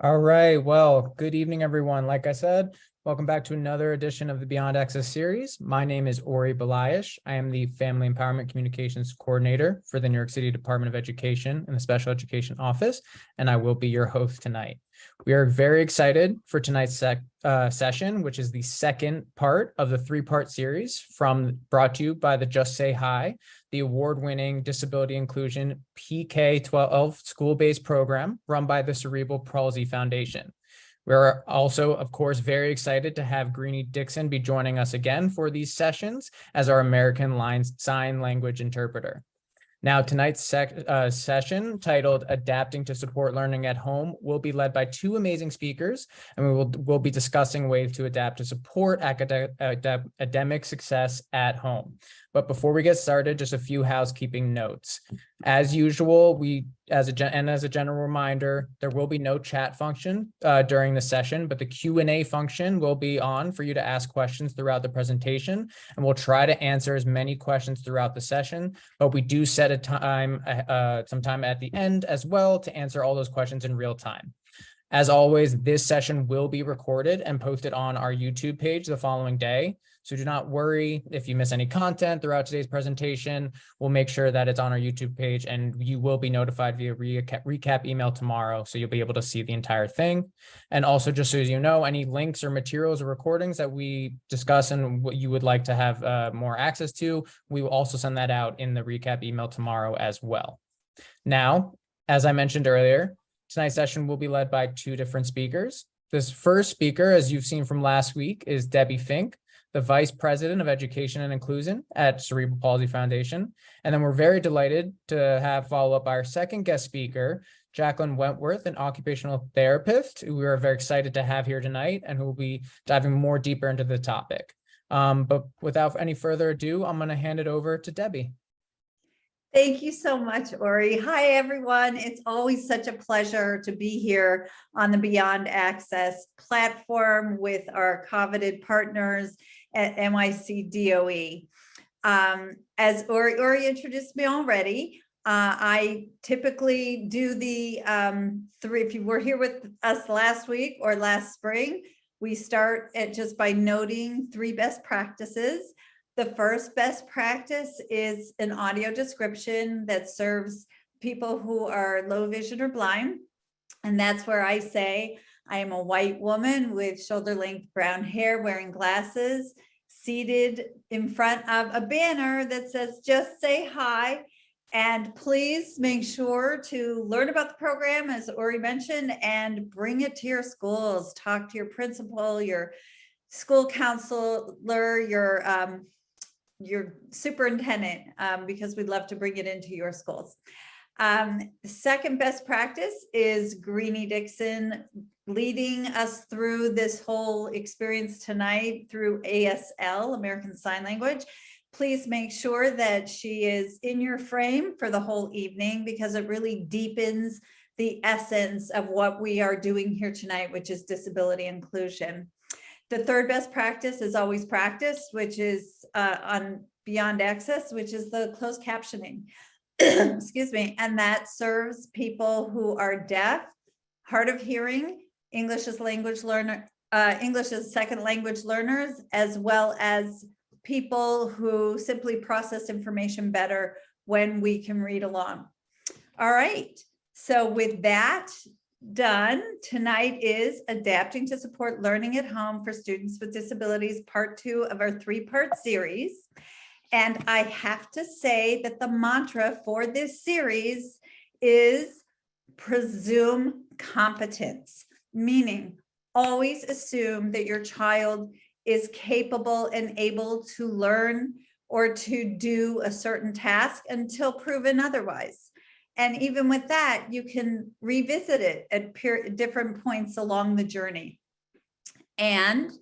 All right. Well, good evening, everyone. Like I said, welcome back to another edition of the Beyond Access series. My name is Ori Belayesh. I am the Family Empowerment Communications Coordinator for the New York City Department of Education in the Special Education Office, and I will be your host tonight. We are very excited for tonight's session, which is the second part of the three-part series brought to you by the Just Say Hi, the award-winning disability inclusion PK-12 school-based program run by the Cerebral Palsy Foundation. We're also, of course, very excited to have Greenie Dixon be joining us again for these sessions as our American Sign Language interpreter. Now, tonight's session, titled Adapting to Support Learning at Home, will be led by two amazing speakers, and we'll be discussing ways to adapt to support academic success at home. But before we get started, just a few housekeeping notes. As usual, as a general reminder, there will be no chat function during the session, but the Q&A function will be on for you to ask questions throughout the presentation, and we'll try to answer as many questions throughout the session, but we do set a time, some time at the end as well to answer all those questions in real time. As always, this session will be recorded and posted on our YouTube page the following day. So do not worry if you miss any content throughout today's presentation. We'll make sure that it's on our YouTube page and you will be notified via recap email tomorrow. So you'll be able to see the entire thing. And also, just so you know, any links or materials or recordings that we discuss and what you would like to have more access to, we will also send that out in the recap email tomorrow as well. Now, as I mentioned earlier, tonight's session will be led by two different speakers. This first speaker, as you've seen from last week, is Debbie Fink, the Vice President of Education and Inclusion at Cerebral Palsy Foundation. And then we're very delighted to have follow up our second guest speaker, Jacqueline Wentworth, an occupational therapist, who we are very excited to have here tonight and who will be diving more deeper into the topic. But without any further ado, I'm going to hand it over to Debbie. Thank you so much, Ori. Hi, everyone. It's always such a pleasure to be here on the Beyond Access platform with our coveted partners at NYC DOE. As Ori introduced me already, I typically do the three, if you were here with us last week or last spring, we start just by noting three best practices. The first best practice is an audio description that serves people who are low vision or blind. And that's where I say, I am a white woman with shoulder-length brown hair, wearing glasses, seated in front of a banner that says, just say hi. And please make sure to learn about the program, as Ori mentioned, and bring it to your schools. Talk to your principal, your school counselor, your superintendent, because we'd love to bring it into your schools. The second best practice is Greenie Dixon leading us through this whole experience tonight through ASL, American Sign Language. Please make sure that she is in your frame for the whole evening, because it really deepens the essence of what we are doing here tonight, which is disability inclusion. The third best practice is always practice, which is on Beyond Access, which is the closed captioning. Excuse me. And that serves people who are deaf, hard of hearing, English as second language learners, as well as people who simply process information better when we can read along. All right. So with that done, tonight is Adapting to Support Learning at Home for Students with Disabilities, part 2 of our 3-part series. And I have to say that the mantra for this series is presume competence, meaning always assume that your child is capable and able to learn or to do a certain task until proven otherwise. And even with that, you can revisit it at different points along the journey. And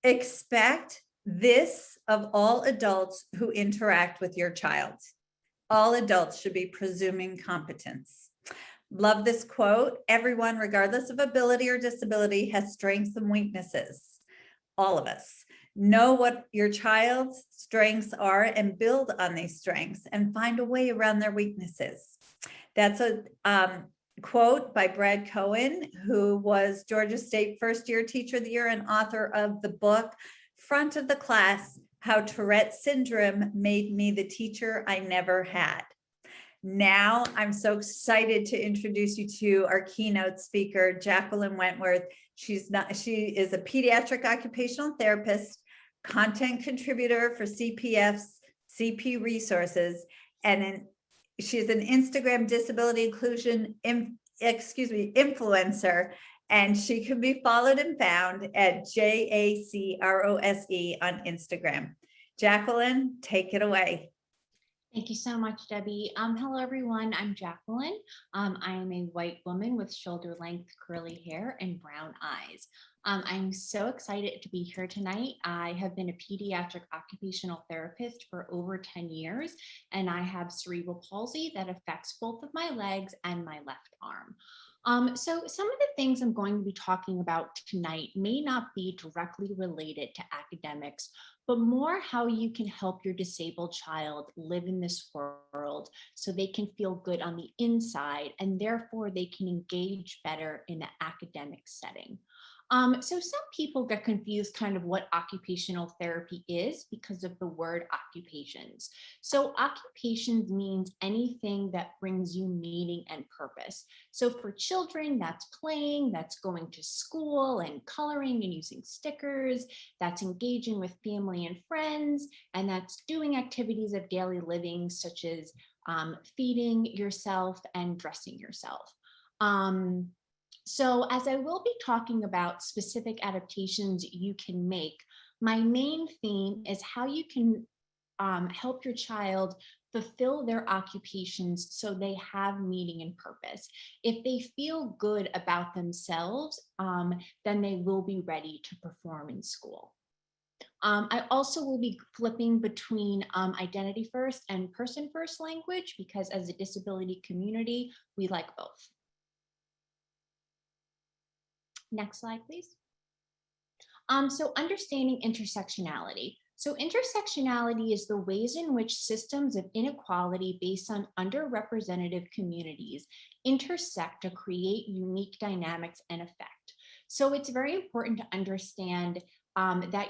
expect this of all adults who interact with your child. All adults should be presuming competence. Love this quote. Everyone, regardless of ability or disability, has strengths and weaknesses. All of us. Know what your child's strengths are and build on these strengths and find a way around their weaknesses. That's quote by Brad Cohen, who was Georgia State First Year Teacher of the Year and author of the book, Front of the Class, How Tourette Syndrome Made Me the Teacher I Never Had. Now, I'm so excited to introduce you to our keynote speaker, Jacqueline Wentworth. She is a pediatric occupational therapist, content contributor for CPF's CP Resources, and she's an Instagram disability inclusion influencer, and she can be followed and found at JACROSE on Instagram. Jacqueline, take it away. Thank you so much, Debbie. Hello, everyone. I'm Jacqueline. I am a white woman with shoulder-length curly hair and brown eyes. I'm so excited to be here tonight. I have been a pediatric occupational therapist for over 10 years, and I have cerebral palsy that affects both of my legs and my left arm. So some of the things I'm going to be talking about tonight may not be directly related to academics, but more how you can help your disabled child live in this world so they can feel good on the inside and therefore they can engage better in the academic setting. So some people get confused kind of what occupational therapy is because of the word occupations. So occupations means anything that brings you meaning and purpose. So for children, that's playing, that's going to school and coloring and using stickers, that's engaging with family and friends, and that's doing activities of daily living such as feeding yourself and dressing yourself. So as I will be talking about specific adaptations you can make, my main theme is how you can help your child fulfill their occupations so they have meaning and purpose. If they feel good about themselves, then they will be ready to perform in school. I also will be flipping between identity first and person first language because as a disability community, we like both. Next slide, please. So understanding intersectionality. So intersectionality is the ways in which systems of inequality based on underrepresented communities intersect to create unique dynamics and effect. So it's very important to understand that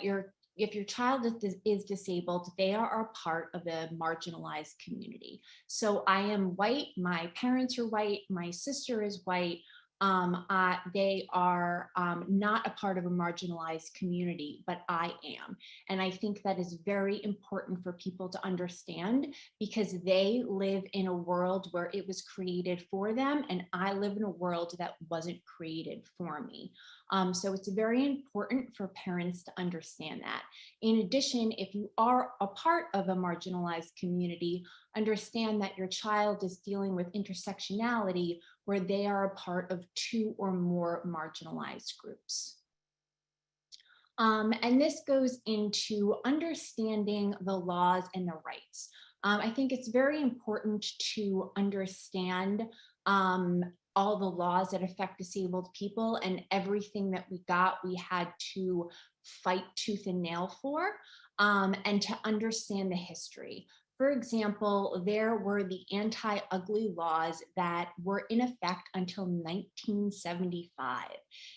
if your child is disabled, they are a part of a marginalized community. So I am white, my parents are white, my sister is white, they are not a part of a marginalized community, but I am. And I think that is very important for people to understand because they live in a world where it was created for them, and I live in a world that wasn't created for me. So it's very important for parents to understand that. In addition, if you are a part of a marginalized community, understand that your child is dealing with intersectionality where they are a part of two or more marginalized groups. And this goes into understanding the laws and the rights. I think it's very important to understand all the laws that affect disabled people, and everything that we got, we had to fight tooth and nail for, and to understand the history. For example, there were the anti-ugly laws that were in effect until 1975.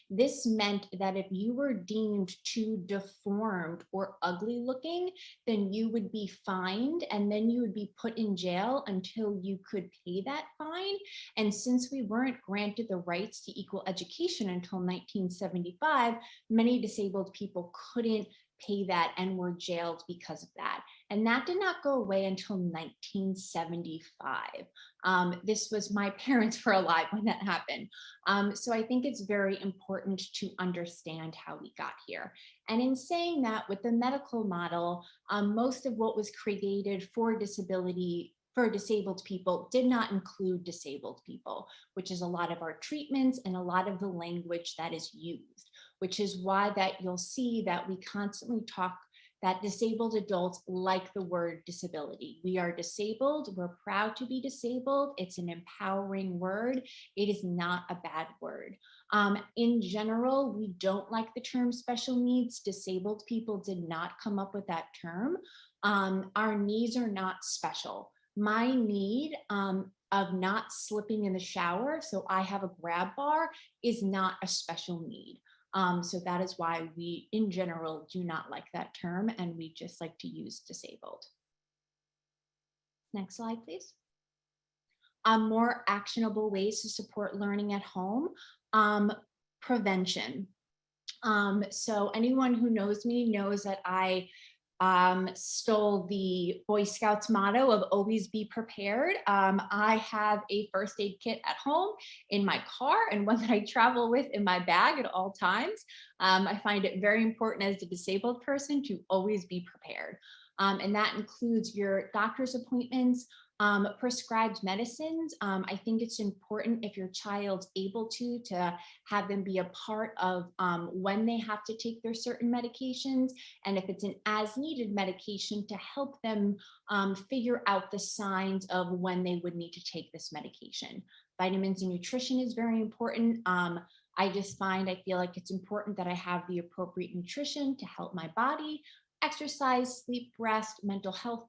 This meant that if you were deemed too deformed or ugly looking, then you would be fined and then you would be put in jail until you could pay that fine. And since we weren't granted the rights to equal education until 1975, many disabled people couldn't pay that and were jailed because of that. And that did not go away until 1975. This was my parents were alive when that happened. So I think it's very important to understand how we got here. And in saying that, with the medical model, most of what was created for disability for disabled people did not include disabled people, which is a lot of our treatments and a lot of the language that is used, which is why that you'll see that we constantly talk that disabled adults like the word disability. We are disabled, we're proud to be disabled. It's an empowering word. It is not a bad word. In general, we don't like the term special needs. Disabled people did not come up with that term. Our needs are not special. My need of not slipping in the shower, so I have a grab bar, is not a special need. So that is why we, in general, do not like that term, and we just like to use disabled. Next slide, please. More actionable ways to support learning at home. Prevention. So anyone who knows me knows that I stole the Boy Scouts motto of always be prepared. I have a first aid kit at home in my car and one that I travel with in my bag at all times. I find it very important as a disabled person to always be prepared. And that includes your doctor's appointments, prescribed medicines. I think it's important if your child's able to have them be a part of when they have to take their certain medications, and if it's an as needed medication, to help them figure out the signs of when they would need to take this medication. Vitamins and nutrition is very important. I feel like it's important that I have the appropriate nutrition to help my body. Exercise, sleep, rest, mental health,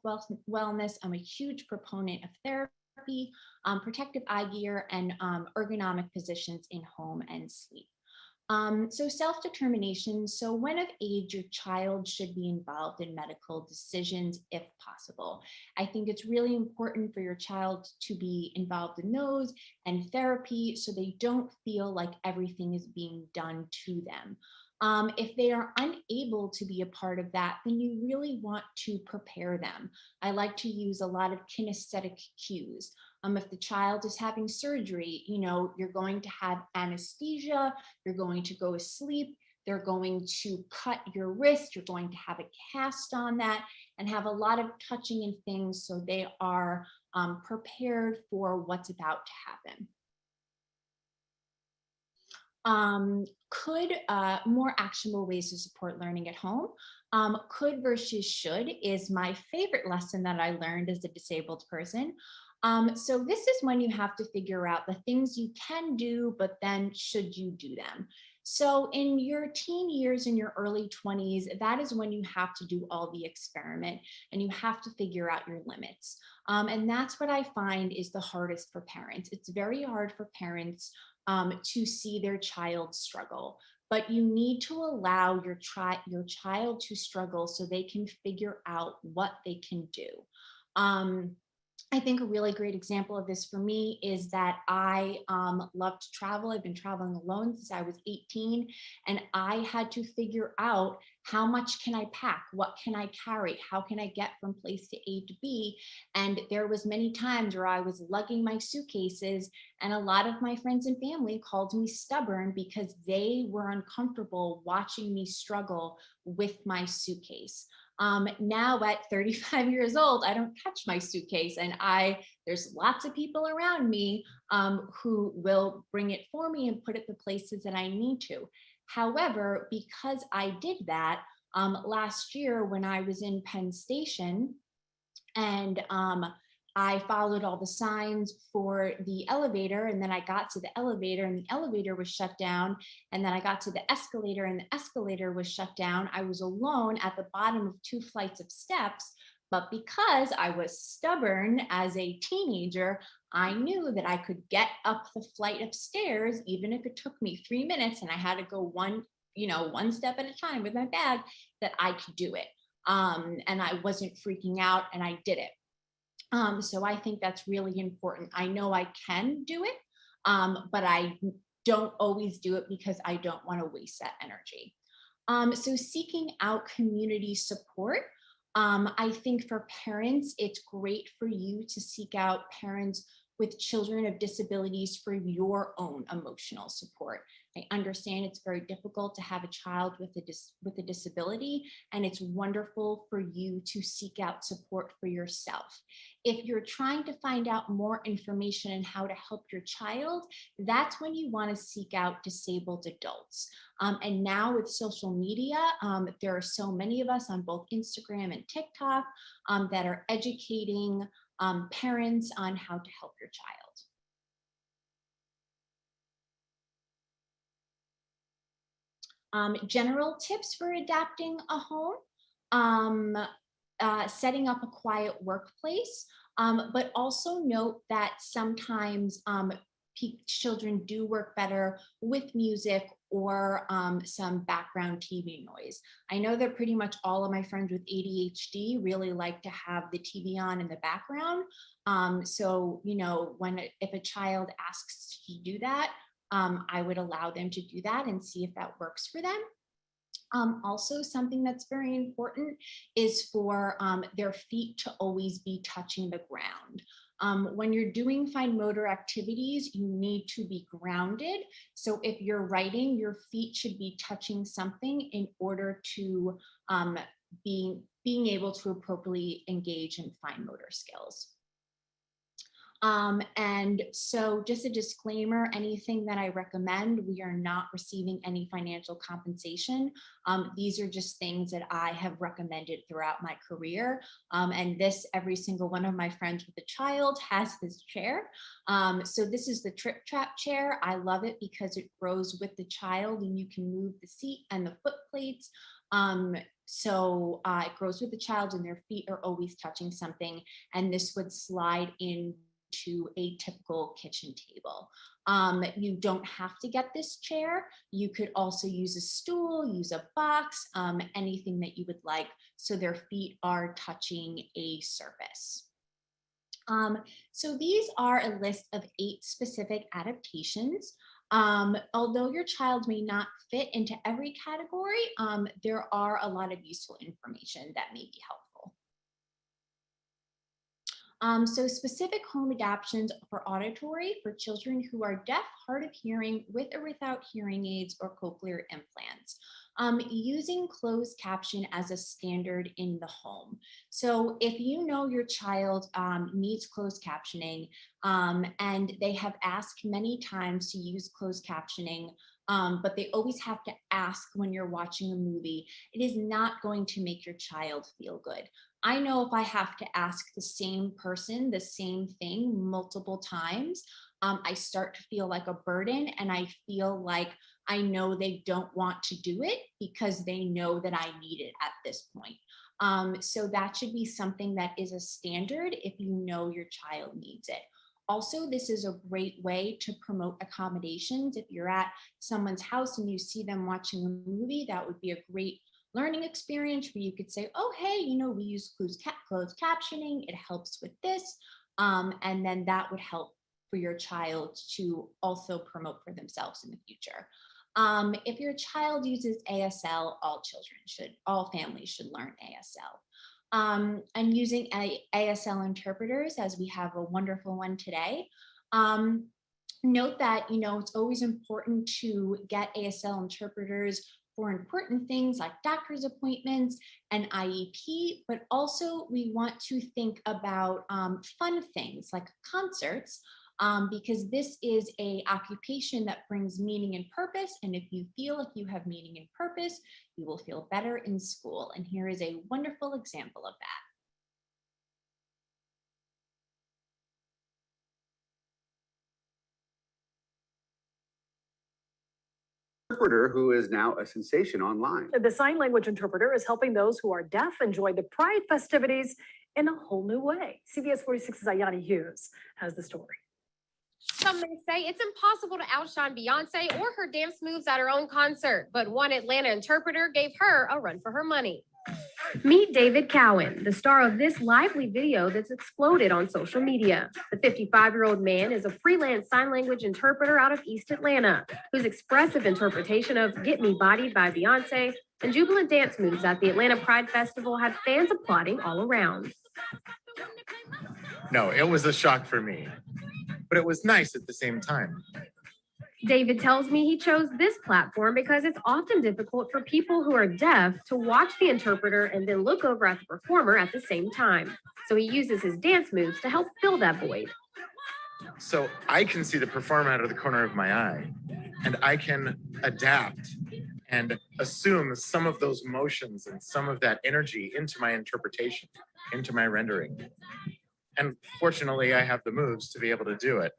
wellness. I'm a huge proponent of therapy, protective eye gear, and ergonomic positions in home and sleep. So self-determination. So when of age, your child should be involved in medical decisions if possible. I think it's really important for your child to be involved in those and therapy so they don't feel like everything is being done to them. If they are unable to be a part of that, then you really want to prepare them. I like to use a lot of kinesthetic cues. If the child is having surgery, you're going to have anesthesia, you're going to go to sleep, they're going to cut your wrist, you're going to have a cast on that, and have a lot of touching and things so they are prepared for what's about to happen. More actionable ways to support learning at home. Could versus should is my favorite lesson that I learned as a disabled person. So this is when you have to figure out the things you can do, but then should you do them? So in your teen years, in your early 20s, that is when you have to do all the experiment and you have to figure out your limits. And that's what I find is the hardest for parents. It's very hard for parents to see their child struggle, but you need to allow your child to struggle so they can figure out what they can do. I think a really great example of this for me is that I love to travel. I've been traveling alone since I was 18, and I had to figure out how much can I pack? What can I carry? How can I get from place to A to B? And there was many times where I was lugging my suitcases, and a lot of my friends and family called me stubborn because they were uncomfortable watching me struggle with my suitcase. Now at 35 years old, I don't touch my suitcase, and there's lots of people around me who will bring it for me and put it the places that I need to. However, because I did that last year when I was in Penn Station, and I followed all the signs for the elevator, and then I got to the elevator and the elevator was shut down. And then I got to the escalator and the escalator was shut down. I was alone at the bottom of 2 flights of steps. But because I was stubborn as a teenager, I knew that I could get up the flight of stairs, even if it took me 3 minutes and I had to go one step at a time with my bag, that I could do it. And I wasn't freaking out, and I did it. So I think that's really important. I know I can do it, but I don't always do it because I don't want to waste that energy. So seeking out community support. I think for parents, it's great for you to seek out parents with children of disabilities for your own emotional support. I understand it's very difficult to have a child with a disability, and it's wonderful for you to seek out support for yourself. If you're trying to find out more information on how to help your child, that's when you want to seek out disabled adults. And now with social media, there are so many of us on both Instagram and TikTok that are educating parents on how to help your child. General tips for adapting a home. Setting up a quiet workplace. But also note that sometimes children do work better with music or some background TV noise. I know that pretty much all of my friends with ADHD really like to have the TV on in the background. So, you know, if a child asks to do that, I would allow them to do that and see if that works for them. Also, something that's very important is for their feet to always be touching the ground. When you're doing fine motor activities, you need to be grounded. So if you're writing, your feet should be touching something in order to being able to appropriately engage in fine motor skills. And so just a disclaimer, anything that I recommend, we are not receiving any financial compensation. These are just things that I have recommended throughout my career. And every single one of my friends with a child has this chair. So this is the Trip Trap chair. I love it because it grows with the child and you can move the seat and the foot plates. So it grows with the child and their feet are always touching something. And this would slide into a typical kitchen table. You don't have to get this chair. You could also use a stool, use a box, anything that you would like, so their feet are touching a surface. So these are a list of 8 specific adaptations. Although your child may not fit into every category, there are a lot of useful information that may be helpful. So specific home adaptations for auditory for children who are deaf, hard of hearing, with or without hearing aids or cochlear implants. Using closed caption as a standard in the home. So if you know your child needs closed captioning and they have asked many times to use closed captioning, but they always have to ask when you're watching a movie, it is not going to make your child feel good. I know if I have to ask the same person the same thing multiple times, I start to feel like a burden, and I feel like I know they don't want to do it because they know that I need it at this point. So that should be something that is a standard if you know your child needs it. Also, this is a great way to promote accommodations. If you're at someone's house and you see them watching a movie, that would be a great learning experience where you could say, oh, hey, you know, we use closed captioning. It helps with this. And then that would help for your child to also promote for themselves in the future. If your child uses ASL, all families should learn ASL. And using ASL interpreters, as we have a wonderful one today. Note that, you know, it's always important to get ASL interpreters for important things like doctor's appointments and IEP, but also we want to think about fun things like concerts, because this is an occupation that brings meaning and purpose. And if you feel like you have meaning and purpose, you will feel better in school. And here is a wonderful example of that. Interpreter who is now a sensation online. The sign language interpreter is helping those who are deaf enjoy the Pride festivities in a whole new way. CBS 46's Ayani Hughes has the story. Some may say it's impossible to outshine Beyonce or her dance moves at her own concert, but one Atlanta interpreter gave her a run for her money. Meet David Cowan, the star of this lively video that's exploded on social media. The 55-year-old man is a freelance sign language interpreter out of East Atlanta, whose expressive interpretation of Get Me Bodied by Beyonce and jubilant dance moves at the Atlanta Pride Festival had fans applauding all around. No, it was a shock for me, but it was nice at the same time. David tells me he chose this platform because it's often difficult for people who are deaf to watch the interpreter and then look over at the performer at the same time. So he uses his dance moves to help fill that void. So I can see the performer out of the corner of my eye, and I can adapt and assume some of those motions and some of that energy into my interpretation, into my rendering. And fortunately, I have the moves to be able to do it.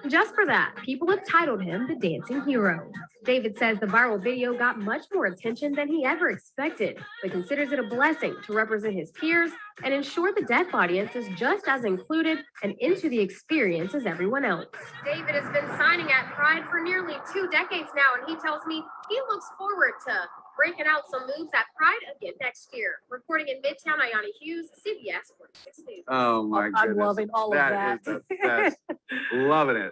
Just for that, people have titled him the dancing hero. David says the viral video got much more attention than he ever expected, but considers it a blessing to represent his peers and ensure the deaf audience is just as included and into the experience as everyone else. David has been signing at Pride for nearly 2 decades now, and he tells me he looks forward to breaking out some moves at Pride again next year. Reporting in Midtown, Ayana Hughes, CBS 46 News. Oh my goodness. I'm loving all of that. That is the best. Loving it.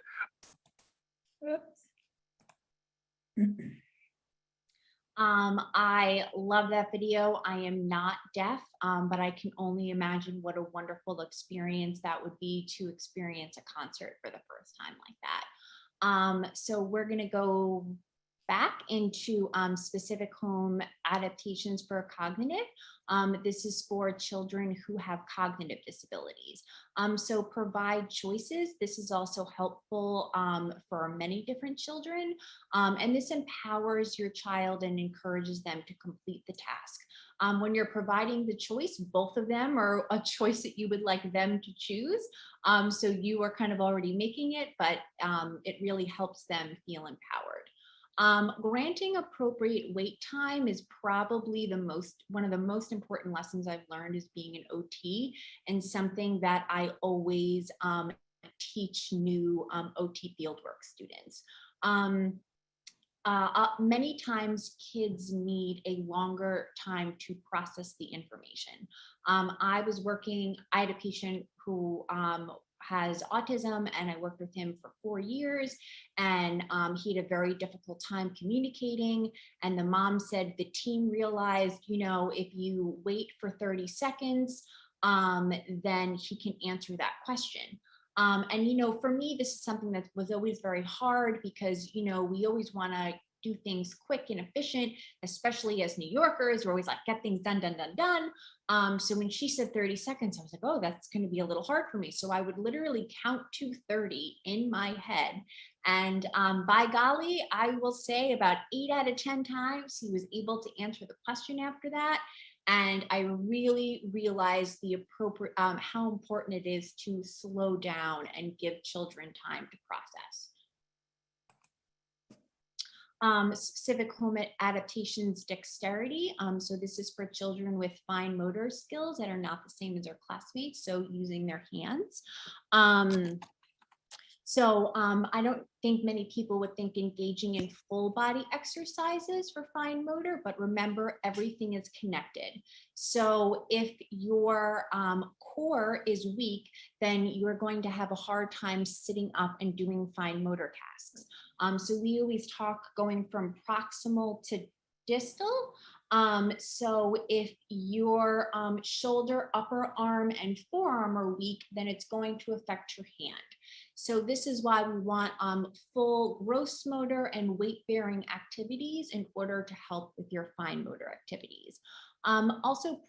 I love that video. I am not deaf, but I can only imagine what a wonderful experience that would be to experience a concert for the first time like that. So we're going to go back into specific home adaptations for cognitive. This is for children who have cognitive disabilities. So provide choices. This is also helpful for many different children. And this empowers your child and encourages them to complete the task. When you're providing the choice, both of them are a choice that you would like them to choose. So you are kind of already making it, but it really helps them feel empowered. Granting appropriate wait time is probably one of the most important lessons I've learned as being an OT, and something that I always teach new OT fieldwork students. Many times kids need a longer time to process the information. I had a patient who has autism, and I worked with him for 4 years, and he had a very difficult time communicating. And the mom said the team realized, if you wait for 30 seconds, then he can answer that question. And for me, this is something that was always very hard because, we always want to do things quick and efficient, especially as New Yorkers. We're always like, get things done, done, done, done. So when she said 30 seconds, I was like, oh, that's going to be a little hard for me. So I would literally count to 30 in my head. And by golly, I will say about 8 out of 10 times he was able to answer the question after that. And I really realized how important it is to slow down and give children time to process. Specific home adaptations dexterity. So this is for children with fine motor skills that are not the same as their classmates, so using their hands. I don't think many people would think engaging in full body exercises for fine motor, but remember, everything is connected. So if your core is weak, then you're going to have a hard time sitting up and doing fine motor tasks. So we always talk going from proximal to distal. So if your shoulder, upper arm, and forearm are weak, then it's going to affect your hand. So this is why we want full gross motor and weight-bearing activities in order to help with your fine motor activities. Also,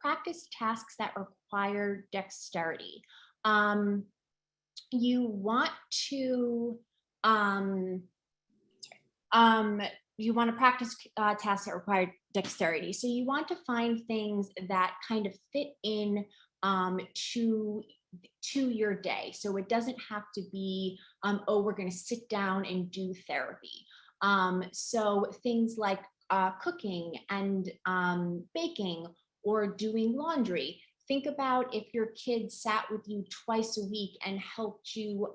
practice tasks that require dexterity. You want to practice tasks that require dexterity. So you want to find things that kind of fit in to your day. So it doesn't have to be, we're going to sit down and do therapy. So things like cooking and baking or doing laundry. Think about if your kid sat with you twice a week and helped you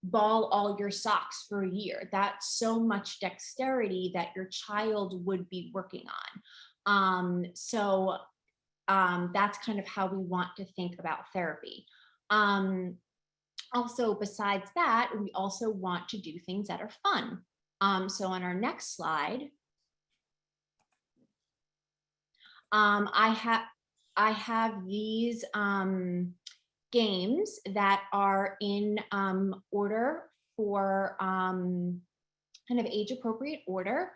ball all your socks for a year. That's so much dexterity that your child would be working on. That's kind of how we want to think about therapy. Also, besides that, we also want to do things that are fun. So on our next slide, I have these games that are in order for kind of age appropriate order.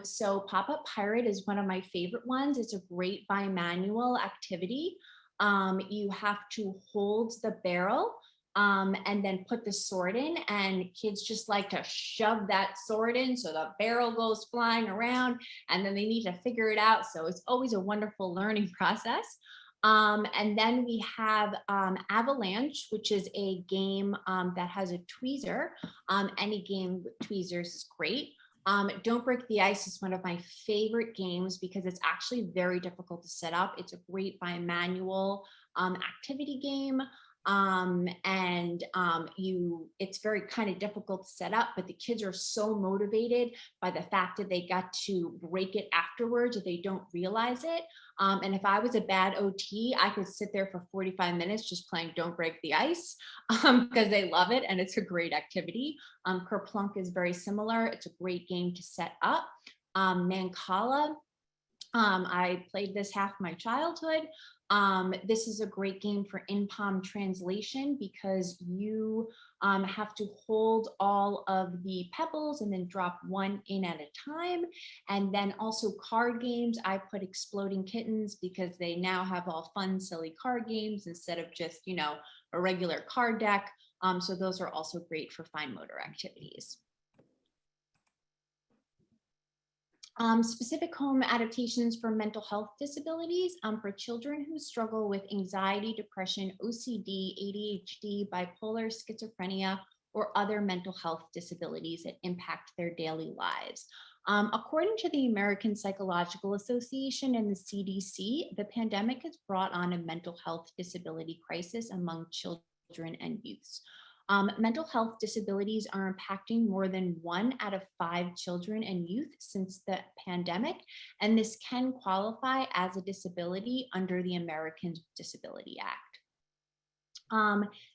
So Pop-Up Pirate is one of my favorite ones. It's a great bimanual activity. You have to hold the barrel and then put the sword in, and kids just like to shove that sword in so the barrel goes flying around, and then they need to figure it out. So it's always a wonderful learning process. And then we have Avalanche, which is a game that has a tweezer. Any game with tweezers is great. Don't Break the Ice is one of my favorite games because it's actually very difficult to set up. It's a great bimanual activity game. It's very kind of difficult to set up, but the kids are so motivated by the fact that they got to break it afterwards, or they don't realize it. And if I was a bad OT, I could sit there for 45 minutes just playing Don't Break the Ice because they love it and it's a great activity. Kerplunk is very similar. It's a great game to set up. Mancala, I played this half my childhood. This is a great game for in-palm translation because you have to hold all of the pebbles and then drop one in at a time. And then also card games, I put Exploding Kittens because they now have all fun, silly card games instead of just, you know, a regular card deck. So those are also great for fine motor activities. Specific home adaptations for mental health disabilities for children who struggle with anxiety, depression, OCD, ADHD, bipolar, schizophrenia, or other mental health disabilities that impact their daily lives. According to the American Psychological Association and the CDC, the pandemic has brought on a mental health disability crisis among children and youths. Mental health disabilities are impacting more than 1 out of 5 children and youth since the pandemic, and this can qualify as a disability under the Americans with Disability Act.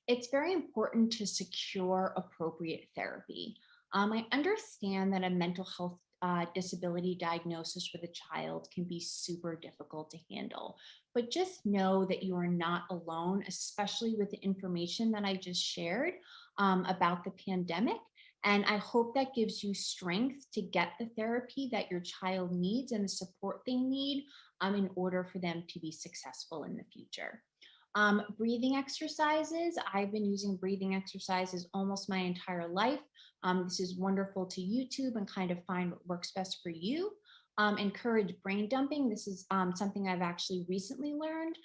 It's very important to secure appropriate therapy. I understand that a mental health disability diagnosis with a child can be super difficult to handle, but just know that you are not alone, especially with the information that I just shared about the pandemic. And I hope that gives you strength to get the therapy that your child needs and the support they need in order for them to be successful in the future. Breathing exercises. I've been using breathing exercises almost my entire life. This is wonderful to YouTube and kind of find what works best for you. Encourage brain dumping. This is something I've actually recently learned.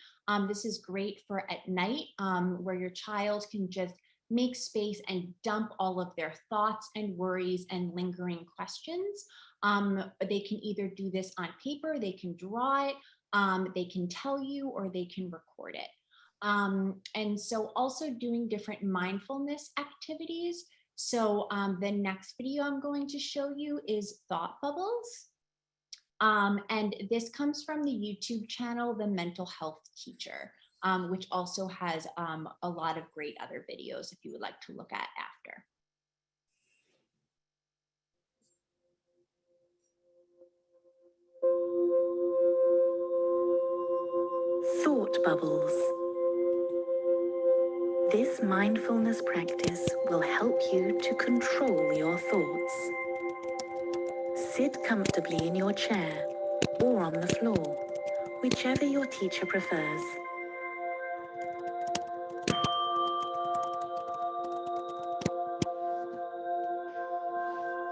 This is great for at night where your child can just make space and dump all of their thoughts and worries and lingering questions. They can either do this on paper, they can draw it, they can tell you, or they can record it. And so also doing different mindfulness activities. So the next video I'm going to show you is thought bubbles. And this comes from the YouTube channel, The Mental Health Teacher, which also has a lot of great other videos if you would like to look at after. Thought bubbles. This mindfulness practice will help you to control your thoughts. Sit comfortably in your chair or on the floor, whichever your teacher prefers.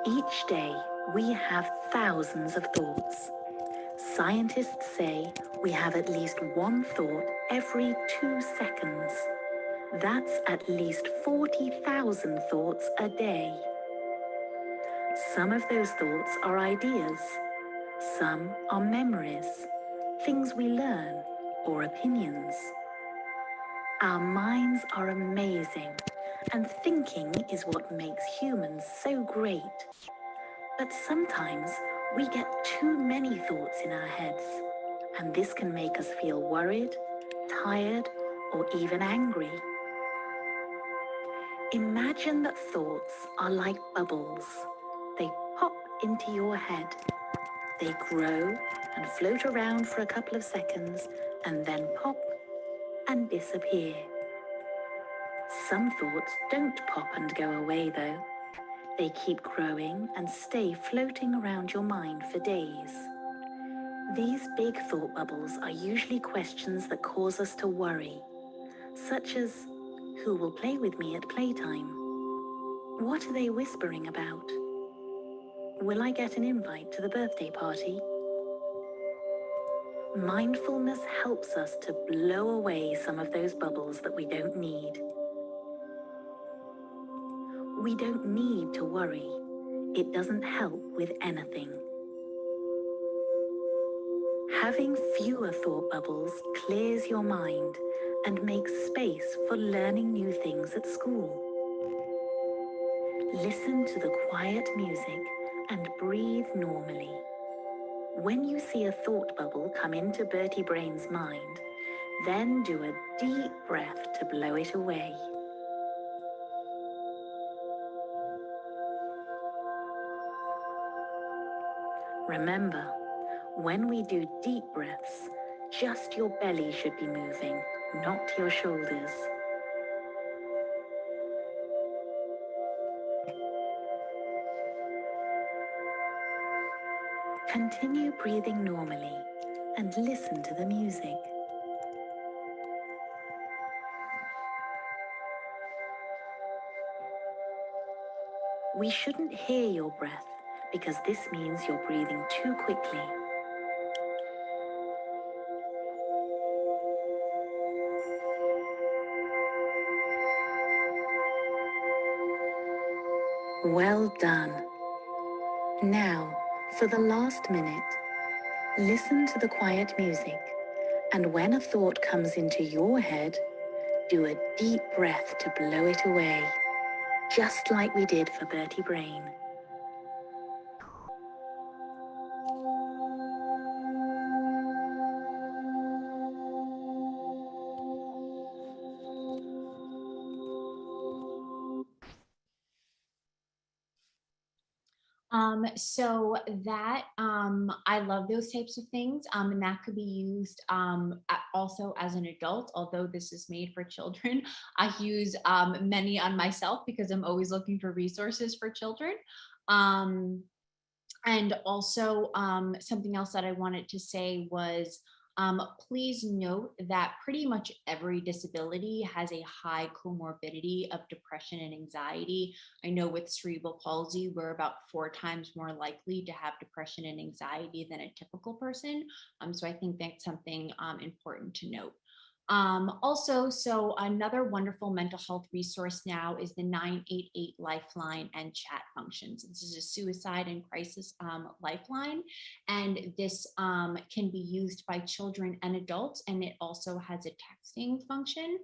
Each day, we have thousands of thoughts. Scientists say we have at least one thought every 2 seconds. That's at least 40,000 thoughts a day. Some of those thoughts are ideas. Some are memories, things we learn, or opinions. Our minds are amazing, and thinking is what makes humans so great. But sometimes we get too many thoughts in our heads, and this can make us feel worried, tired, or even angry. Imagine that thoughts are like bubbles. They pop into your head. They grow and float around for a couple of seconds and then pop and disappear. Some thoughts don't pop and go away though. They keep growing and stay floating around your mind for days. These big thought bubbles are usually questions that cause us to worry, such as, who will play with me at playtime? What are they whispering about? Will I get an invite to the birthday party? Mindfulness helps us to blow away some of those bubbles that we don't need. We don't need to worry. It doesn't help with anything. Having fewer thought bubbles clears your mind and makes space for learning new things at school. Listen to the quiet music and breathe normally. When you see a thought bubble come into Bertie Brain's mind, then do a deep breath to blow it away. Remember, when we do deep breaths, just your belly should be moving, not your shoulders. Continue breathing normally and listen to the music. We shouldn't hear your breath because this means you're breathing too quickly. Well done. Now, for the last minute, listen to the quiet music, and when a thought comes into your head, do a deep breath to blow it away, just like we did for Bertie Brain. So that I love those types of things, and that could be used also as an adult. Although this is made for children, I use many on myself because I'm always looking for resources for children. And also something else that I wanted to say was, please note that pretty much every disability has a high comorbidity of depression and anxiety. I know with cerebral palsy, we're about 4 times more likely to have depression and anxiety than a typical person. So I think that's something important to note. Also, so another wonderful mental health resource now is the 988 Lifeline and chat functions. This is a suicide and crisis lifeline, and this can be used by children and adults, and it also has a texting function,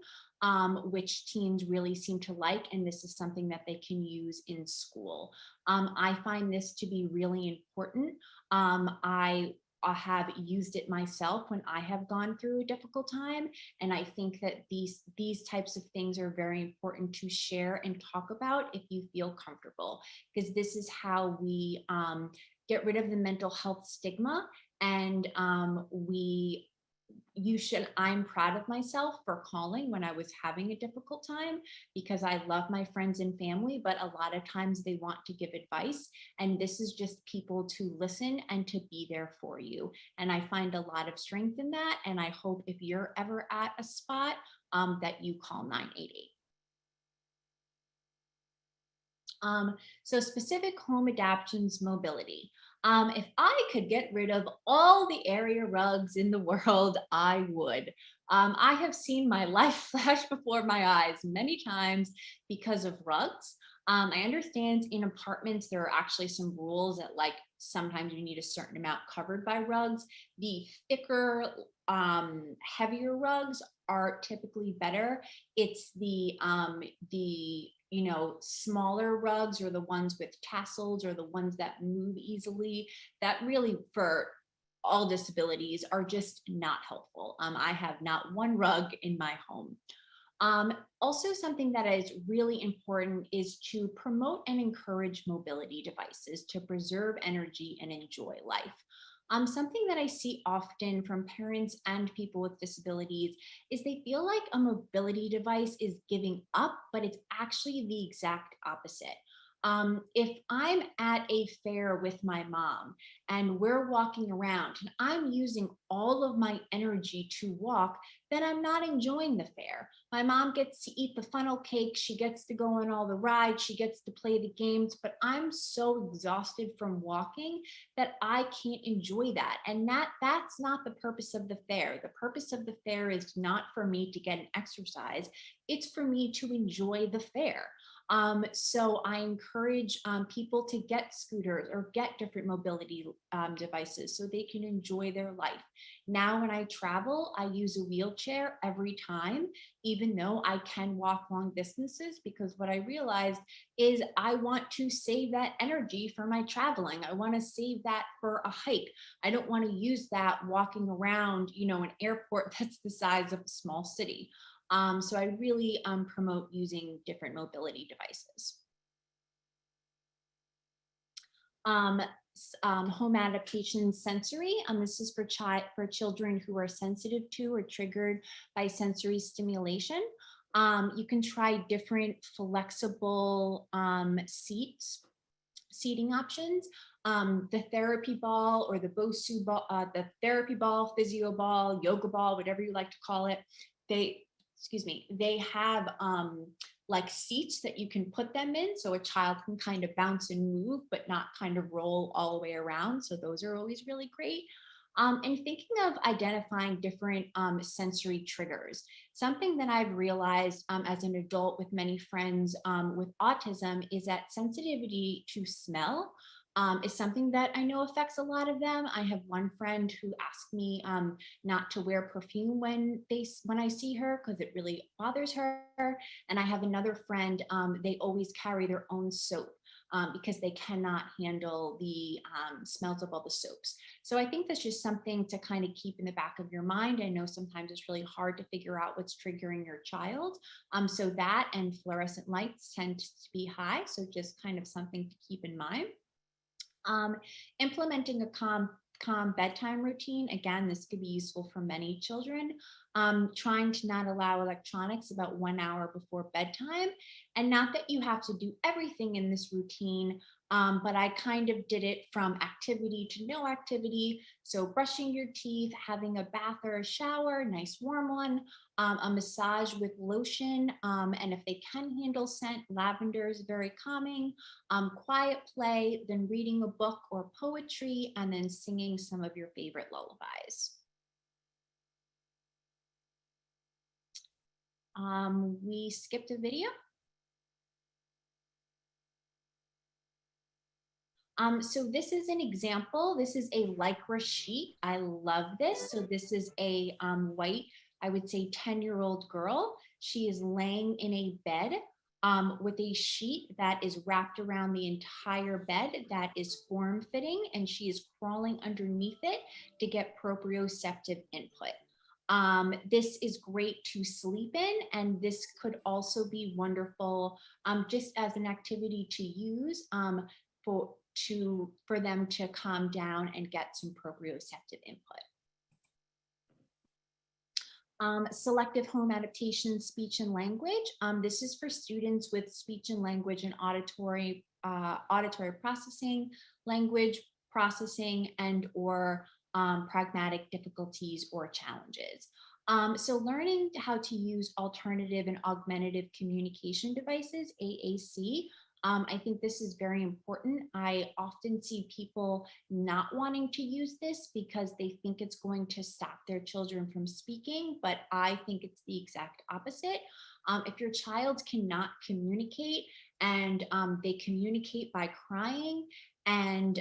which teens really seem to like, and this is something that they can use in school. I find this to be really important. I have used it myself when I have gone through a difficult time. And I think that these types of things are very important to share and talk about if you feel comfortable, because this is how we get rid of the mental health stigma. And I'm proud of myself for calling when I was having a difficult time, because I love my friends and family, but a lot of times they want to give advice. And this is just people to listen and to be there for you. And I find a lot of strength in that. And I hope if you're ever at a spot that you call 988. So specific home adaptions mobility. If I could get rid of all the area rugs in the world, I would. I have seen my life flash before my eyes many times because of rugs. I understand in apartments, there are actually some rules that, like, sometimes you need a certain amount covered by rugs. The thicker, heavier rugs are typically better. It's the smaller rugs, or the ones with tassels, or the ones that move easily, that really for all disabilities are just not helpful. I have not one rug in my home. Also, something that is really important is to promote and encourage mobility devices to preserve energy and enjoy life. Something that I see often from parents and people with disabilities is they feel like a mobility device is giving up, but it's actually the exact opposite. If I'm at a fair with my mom and we're walking around and I'm using all of my energy to walk, then I'm not enjoying the fair. My mom gets to eat the funnel cake, she gets to go on all the rides, she gets to play the games, but I'm so exhausted from walking that I can't enjoy that. And that's not the purpose of the fair. The purpose of the fair is not for me to get an exercise, it's for me to enjoy the fair. So I encourage people to get scooters or get different mobility devices so they can enjoy their life. Now, when I travel, I use a wheelchair every time, even though I can walk long distances, because what I realized is I want to save that energy for my traveling. I want to save that for a hike. I don't want to use that walking around, an airport that's the size of a small city. So I really promote using different mobility devices. Home adaptation sensory. This is for children who are sensitive to or triggered by sensory stimulation. You can try different flexible seating options. The therapy ball or the BOSU ball, the therapy ball, physio ball, yoga ball, whatever you like to call it. They have like seats that you can put them in so a child can kind of bounce and move, but not kind of roll all the way around. So those are always really great. And thinking of identifying different sensory triggers. Something that I've realized as an adult with many friends with autism is that sensitivity to smell is something that I know affects a lot of them. I have one friend who asked me not to wear perfume when I see her because it really bothers her. And I have another friend, they always carry their own soap because they cannot handle the smells of all the soaps. So I think that's just something to kind of keep in the back of your mind. I know sometimes it's really hard to figure out what's triggering your child. So that and fluorescent lights tend to be high. So just kind of something to keep in mind. Implementing a calm bedtime routine. Again, this could be useful for many children. Trying to not allow electronics about 1 hour before bedtime. And not that you have to do everything in this routine, but I kind of did it from activity to no activity. So brushing your teeth, having a bath or a shower, nice warm one, a massage with lotion. And if they can handle scent, lavender is very calming. Quiet play, then reading a book or poetry, and then singing some of your favorite lullabies. We skipped a video. So this is an example. This is a Lycra sheet. I love this. So this is a white, I would say 10-year-old girl. She is laying in a bed with a sheet that is wrapped around the entire bed that is form-fitting, and she is crawling underneath it to get proprioceptive input. This is great to sleep in, and this could also be wonderful just as an activity to use for them to calm down and get some proprioceptive input. Selective home adaptation, speech and language. This is for students with speech and language and auditory processing, language processing, and or pragmatic difficulties or challenges. So learning how to use alternative and augmentative communication devices, AAC. I think this is very important. I often see people not wanting to use this because they think it's going to stop their children from speaking, but I think it's the exact opposite. If your child cannot communicate and they communicate by crying, and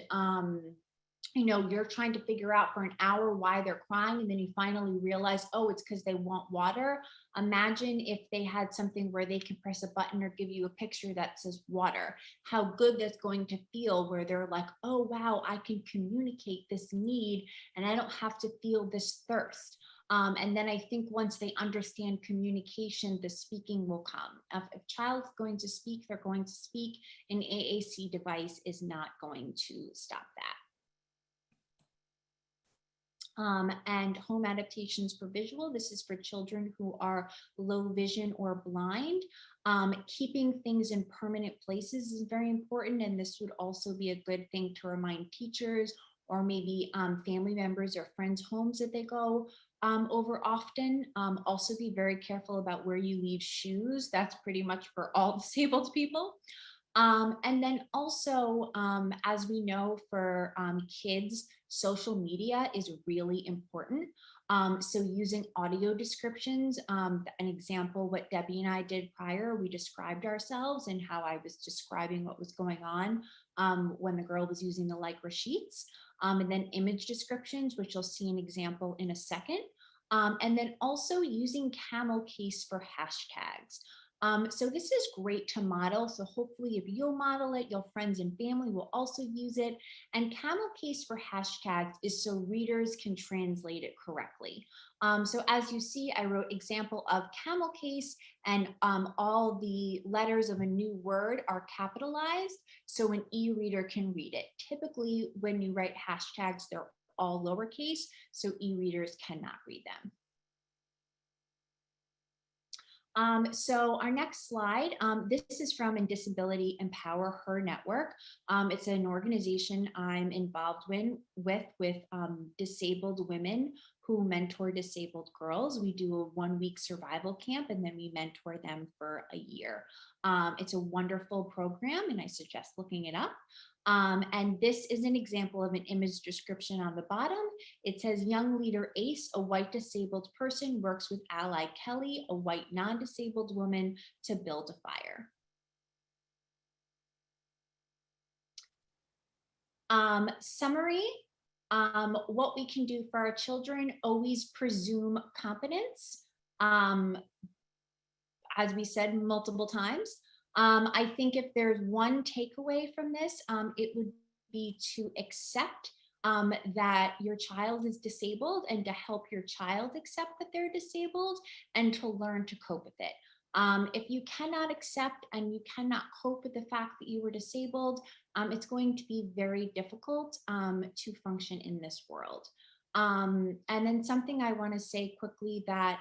you're trying to figure out for an hour why they're crying, and then you finally realize, oh, it's because they want water. Imagine if they had something where they can press a button or give you a picture that says water, how good that's going to feel, where they're like, oh, wow, I can communicate this need and I don't have to feel this thirst. And then I think once they understand communication, the speaking will come. If a child's going to speak, they're going to speak. An AAC device is not going to stop that. And home adaptations for visual. This is for children who are low vision or blind. Keeping things in permanent places is very important. And this would also be a good thing to remind teachers or maybe family members or friends' homes that they go over often. Also be very careful about where you leave shoes. That's pretty much for all disabled people. And then also, as we know, for kids, social media is really important. So using audio descriptions, an example, what Debbie and I did prior, we described ourselves and how I was describing what was going on when the girl was using the Lycra sheets. And then image descriptions, which you'll see an example in a second. And then also using camel case for hashtags. So this is great to model. So hopefully if you'll model it, your friends and family will also use it. And camel case for hashtags is so readers can translate it correctly. So as you see, I wrote example of camel case, and all the letters of a new word are capitalized so an e-reader can read it. Typically when you write hashtags, they're all lowercase, so e-readers cannot read them. So our next slide, this is from Disability Empower Her Network. It's an organization I'm involved with disabled women who mentor disabled girls. We do a 1-week survival camp and then we mentor them for a year. It's a wonderful program and I suggest looking it up. And this is an example of an image description on the bottom. It says young leader Ace, a white disabled person, works with ally Kelly, a white non-disabled woman, to build a fire. Summary, what we can do for our children, always presume competence. As we said multiple times, I think if there's one takeaway from this, it would be to accept that your child is disabled and to help your child accept that they're disabled and to learn to cope with it. If you cannot accept and you cannot cope with the fact that you were disabled, it's going to be very difficult to function in this world. And then something I want to say quickly that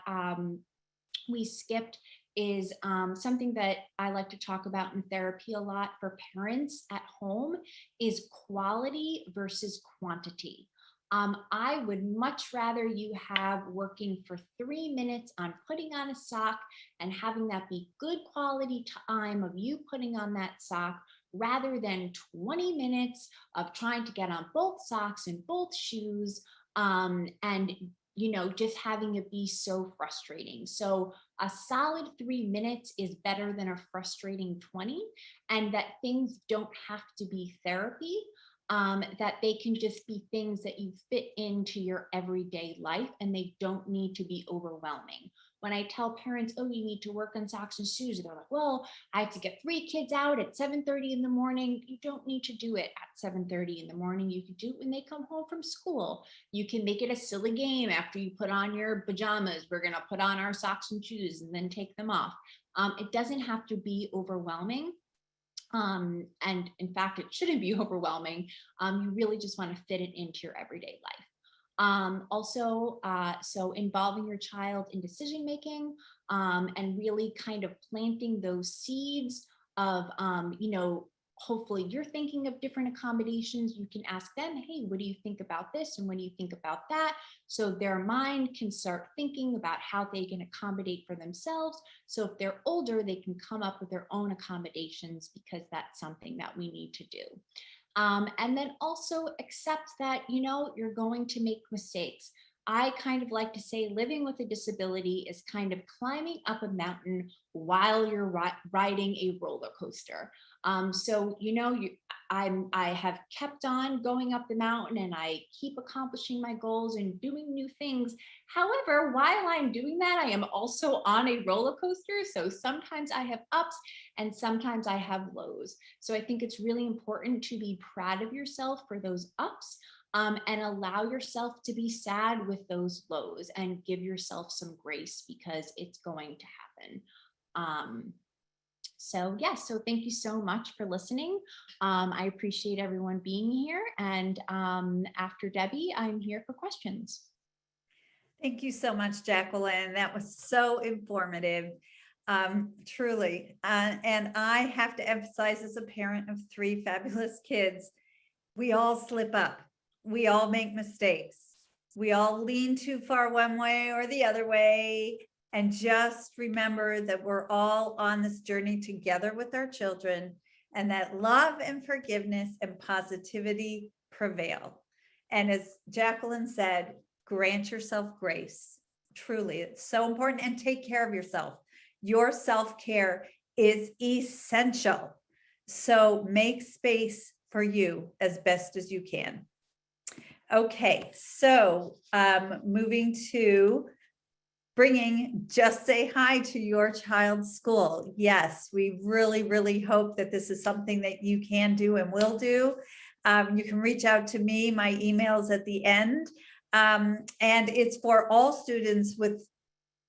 we skipped is something that I like to talk about in therapy a lot for parents at home is quality versus quantity. I would much rather you have working for 3 minutes on putting on a sock and having that be good quality time of you putting on that sock rather than 20 minutes of trying to get on both socks and both shoes and just having it be so frustrating. So a solid 3 minutes is better than a frustrating 20, and that things don't have to be therapy, that they can just be things that you fit into your everyday life and they don't need to be overwhelming. When I tell parents, oh, you need to work on socks and shoes, they're like, well, I have to get 3 kids out at 7:30 in the morning. You don't need to do it at 7:30 in the morning. You can do it when they come home from school. You can make it a silly game after you put on your pajamas. We're going to put on our socks and shoes and then take them off. It doesn't have to be overwhelming. And in fact, it shouldn't be overwhelming. You really just want to fit it into your everyday life. So involving your child in decision making and really kind of planting those seeds of, hopefully you're thinking of different accommodations. You can ask them, hey, what do you think about this? And what do you think about that? So their mind can start thinking about how they can accommodate for themselves. So if they're older, they can come up with their own accommodations because that's something that we need to do. And then also accept that, you're going to make mistakes. I kind of like to say living with a disability is kind of climbing up a mountain while you're riding a roller coaster. I have kept on going up the mountain and I keep accomplishing my goals and doing new things. However, while I'm doing that, I am also on a roller coaster. So sometimes I have ups and sometimes I have lows. So I think it's really important to be proud of yourself for those ups. And allow yourself to be sad with those lows and give yourself some grace because it's going to happen. So yes, so thank you so much for listening. I appreciate everyone being here. And after Debbie, I'm here for questions. Thank you so much, Jacqueline. That was so informative, truly. And I have to emphasize, as a parent of 3 fabulous kids, we all slip up. We all make mistakes. We all lean too far one way or the other way. And just remember that we're all on this journey together with our children, and that love and forgiveness and positivity prevail. And as Jacqueline said, grant yourself grace. Truly, it's so important. And take care of yourself. Your self-care is essential. So make space for you as best as you can. Okay, so moving to bringing Just Say Hi to your child's school. Yes, we really, really hope that this is something that you can do and will do. You can reach out to me. My email's at the end. And it's for all students with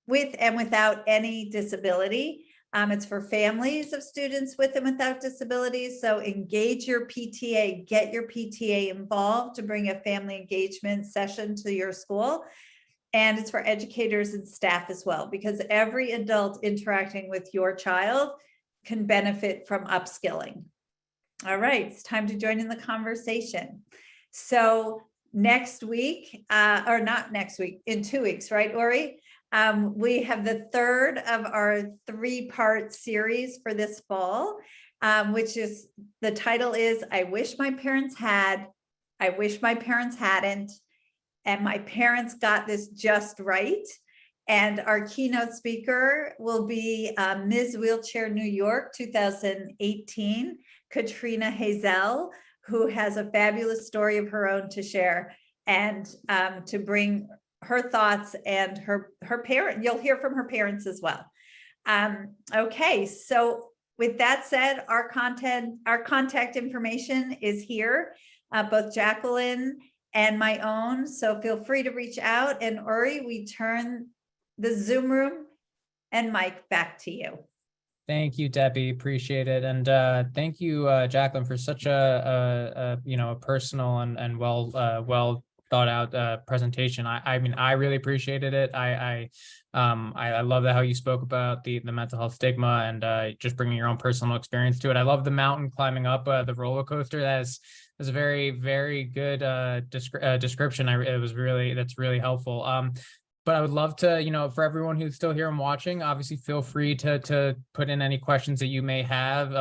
and without any disability. It's for families of students with and without disabilities. So engage your PTA, get your PTA involved to bring a family engagement session to your school. And it's for educators and staff as well, because every adult interacting with your child can benefit from upskilling. All right, it's time to join in the conversation. So next week, or not next week, in 2 weeks, right, Ori? We have the 3rd of our 3-part series for this fall, which is, the title is, I Wish My Parents Had, I Wish My Parents Hadn't, and My Parents Got This Just Right. And our keynote speaker will be Ms. Wheelchair New York 2018, Katrina Hazel, who has a fabulous story of her own to share, and to bring her thoughts and her parent. You'll hear from her parents as well. Okay, so with that said, our contact information is here, both Jacqueline and my own. So feel free to reach out. And Uri, we turn the Zoom room and mic back to you. Thank you, Debbie. Appreciate it. And thank you, Jacqueline, for such a personal and well thought out presentation. I mean, I really appreciated it. I love that how you spoke about the mental health stigma and just bringing your own personal experience to it. I love the mountain climbing up the roller coaster. That's a very, very good description. That's really helpful. But I would love to, for everyone who's still here and watching, obviously feel free to put in any questions that you may have.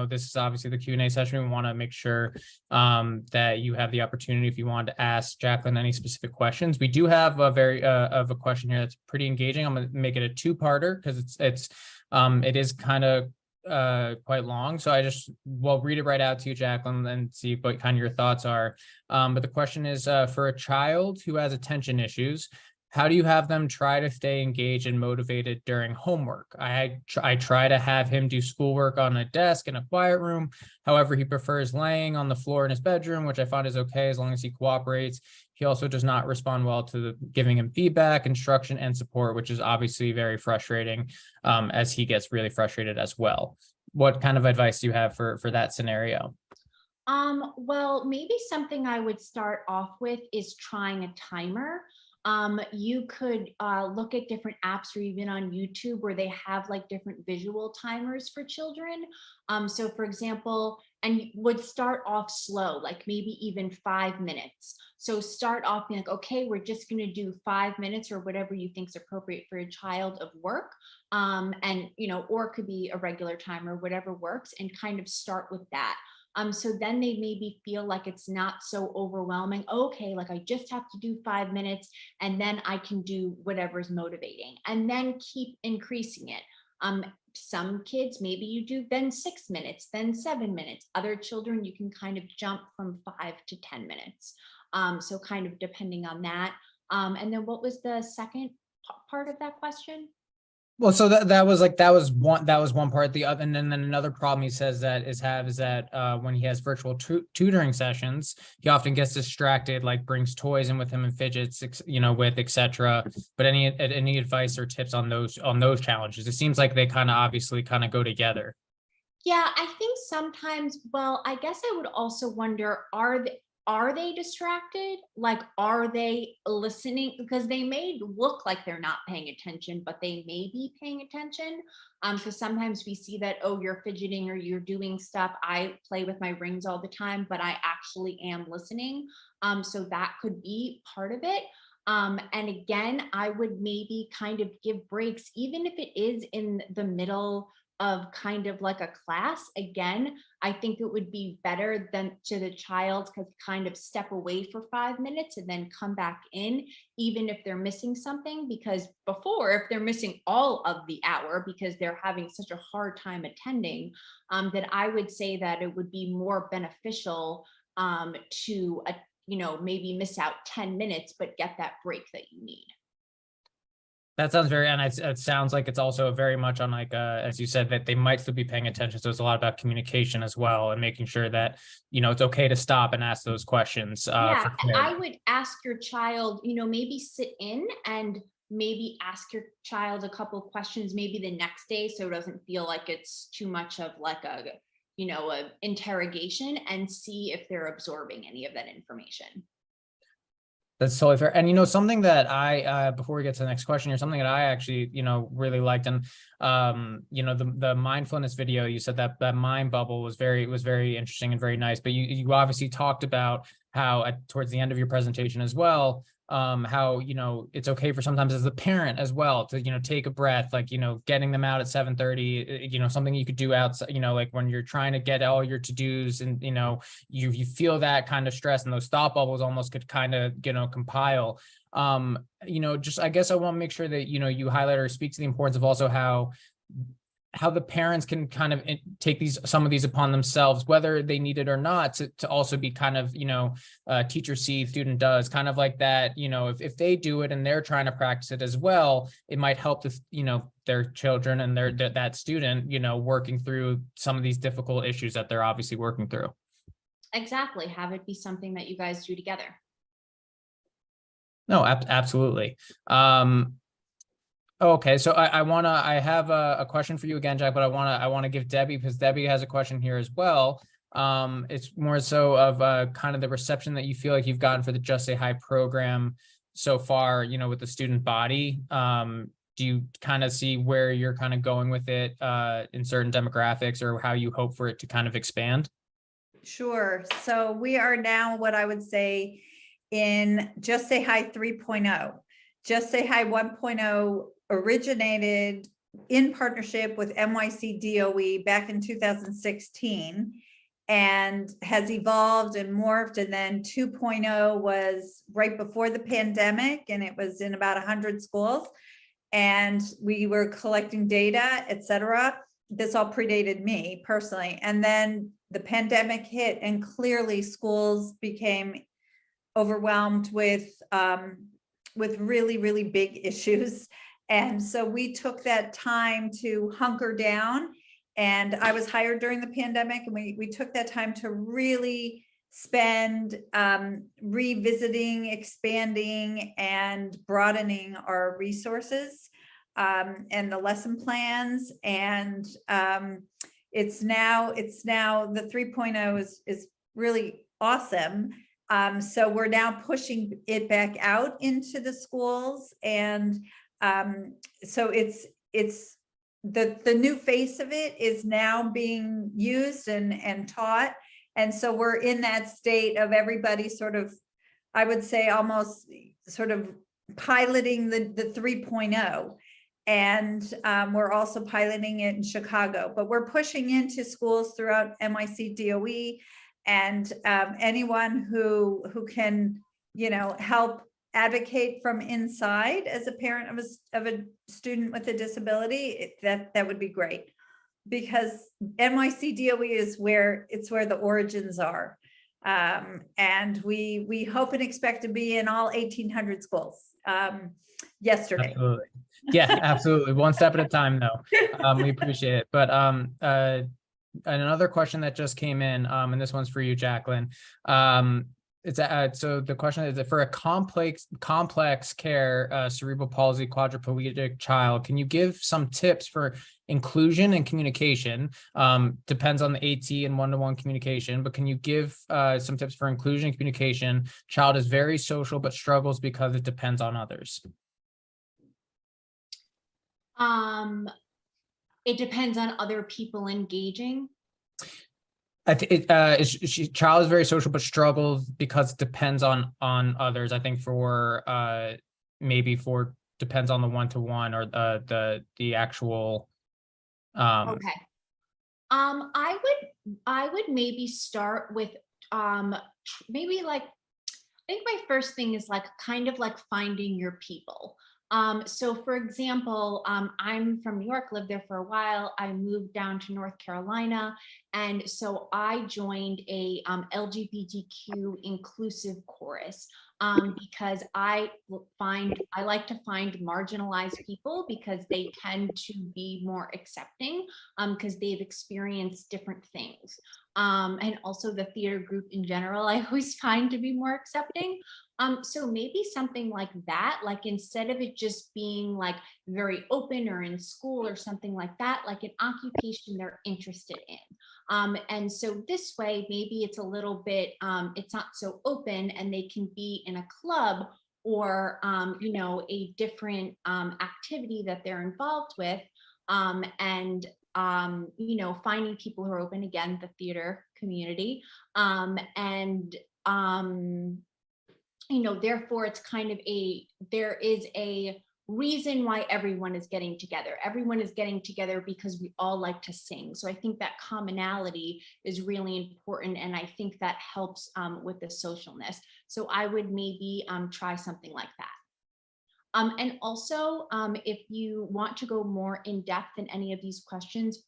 This is obviously the Q&A session. We want to make sure that you have the opportunity if you want to ask Jacqueline any specific questions. We do have a question here that's pretty engaging. I'm going to make it a 2-parter because it is kind of quite long. So we'll read it right out to you, Jacqueline, and see what kind of your thoughts are. But the question is, for a child who has attention issues, how do you have them try to stay engaged and motivated during homework? I try to have him do schoolwork on a desk in a quiet room. However, he prefers laying on the floor in his bedroom, which I find is okay as long as he cooperates. He also does not respond well to giving him feedback, instruction, and support, which is obviously very frustrating as he gets really frustrated as well. What kind of advice do you have for that scenario? Well, maybe something I would start off with is trying a timer. You could look at different apps or even on YouTube where they have like different visual timers for children. So for example, and would start off slow, like maybe even 5 minutes. So start off being like, okay, we're just going to do 5 minutes or whatever you think is appropriate for a child of work. Or it could be a regular timer, whatever works, and kind of start with that. So then they maybe feel like it's not so overwhelming. Okay, like I just have to do 5 minutes and then I can do whatever's motivating, and then keep increasing it. Some kids, maybe you do then 6 minutes, then 7 minutes. Other children, you can kind of jump from 5 to 10 minutes. So kind of depending on that. And then what was the second part of that question? Well, so that was one part. The other, and then another problem he says is that when he has virtual tutoring sessions, he often gets distracted, like brings toys in with him and fidgets, with etc. But any advice or tips on those challenges? It seems like they obviously go together. Yeah, I think sometimes, well, I guess I would also wonder, are they distracted? Like, are they listening? Because they may look like they're not paying attention, but they may be paying attention. Because sometimes we see that, oh, you're fidgeting or you're doing stuff. I play with my rings all the time, but I actually am listening. So that could be part of it. And again, I would maybe kind of give breaks, even if it is in the middle of kind of like a class. Again, I think it would be better than to the child to kind of step away for 5 minutes and then come back in, even if they're missing something. Because before, if they're missing all of the hour because they're having such a hard time attending, then I would say that it would be more beneficial to maybe miss out 10 minutes, but get that break that you need. That sounds very, and it sounds like it's also very much on like, as you said, that they might still be paying attention. So it's a lot about communication as well, and making sure that, it's okay to stop and ask those questions. Yeah, For clarity. I would ask your child, maybe sit in and maybe ask your child a couple of questions, maybe the next day, so it doesn't feel like it's too much of like a interrogation, and see if they're absorbing any of that information. That's totally fair. And something that I before we get to the next question here, something that I actually really liked, and the mindfulness video, you said that mind bubble was very interesting and very nice. But you obviously talked about how towards the end of your presentation as well, how it's okay for sometimes as a parent as well to take a breath, like getting them out at 7:30, something you could do outside, like when you're trying to get all your to-dos, and you feel that kind of stress, and those thought bubbles almost could kind of compile. Just I guess I want to make sure that you highlight or speak to the importance of also how the parents can kind of take some of these upon themselves, whether they need it or not, to also be kind of, teacher sees, student does, kind of like that. If they do it and they're trying to practice it as well, it might help their children and that student, working through some of these difficult issues that they're obviously working through. Exactly. Have it be something that you guys do together. No, absolutely. Okay, so I have a question for you again, Jack, but I want to give Debbie, because Debbie has a question here as well. It's more so of kind of the reception that you feel like you've gotten for the Just Say Hi program so far, with the student body. Do you kind of see where you're kind of going with it in certain demographics, or how you hope for it to kind of expand? Sure. So we are now what I would say in Just Say Hi 3.0. Just Say Hi 1.0 originated in partnership with NYC DOE back in 2016 and has evolved and morphed. And then 2.0 was right before the pandemic, and it was in about 100 schools. And we were collecting data, et cetera. This all predated me personally. And then the pandemic hit, and clearly schools became overwhelmed with really, really big issues. And so we took that time to hunker down, and I was hired during the pandemic, and we took that time to really spend revisiting, expanding, and broadening our resources and the lesson plans. And it's now the 3.0 is really awesome. So we're now pushing it back out into the schools, and so it's the new face of it is now being used and taught. And so we're in that state of everybody sort of, I would say, almost sort of piloting the 3.0. And we're also piloting it in Chicago, but we're pushing into schools throughout NYC DOE, and anyone who can, help advocate from inside as a parent of a student with a disability, that would be great, because NYC DOE is where the origins are. And we hope and expect to be in all 1,800 schools yesterday. Absolutely. Yeah, absolutely. One step at a time, though. We appreciate it. But another question that just came in, and this one's for you, Jacqueline. So the question is, for a complex care cerebral palsy quadriplegic child, can you give some tips for inclusion and communication? Depends on the AT and one-to-one communication, but can you give some tips for inclusion and communication? Child is very social but struggles because it depends on others. It depends on other people engaging. Child is very social but struggles because it depends on others. I think for maybe for depends on the one-to-one or the actual. Okay. I would maybe start with maybe like, I think my first thing is like kind of like finding your people. So for example, I'm from New York, lived there for a while. I moved down to North Carolina. And so I joined a LGBTQ inclusive chorus because I like to find marginalized people because they tend to be more accepting because they've experienced different things. And also the theater group in general, I always find to be more accepting. So maybe something like that, like instead of it just being like very open or in school or something like that, like an occupation they're interested in. And so this way, maybe it's a little bit, it's not so open and they can be in a club or, you know, a different activity that they're involved with. And you know, finding people who are open, again, the theater community. You know, therefore it's kind of there is a reason why everyone is getting together. Everyone is getting together because we all like to sing. So I think that commonality is really important. And I think that helps with the socialness. So I would maybe try something like that. And also, if you want to go more in depth in any of these questions,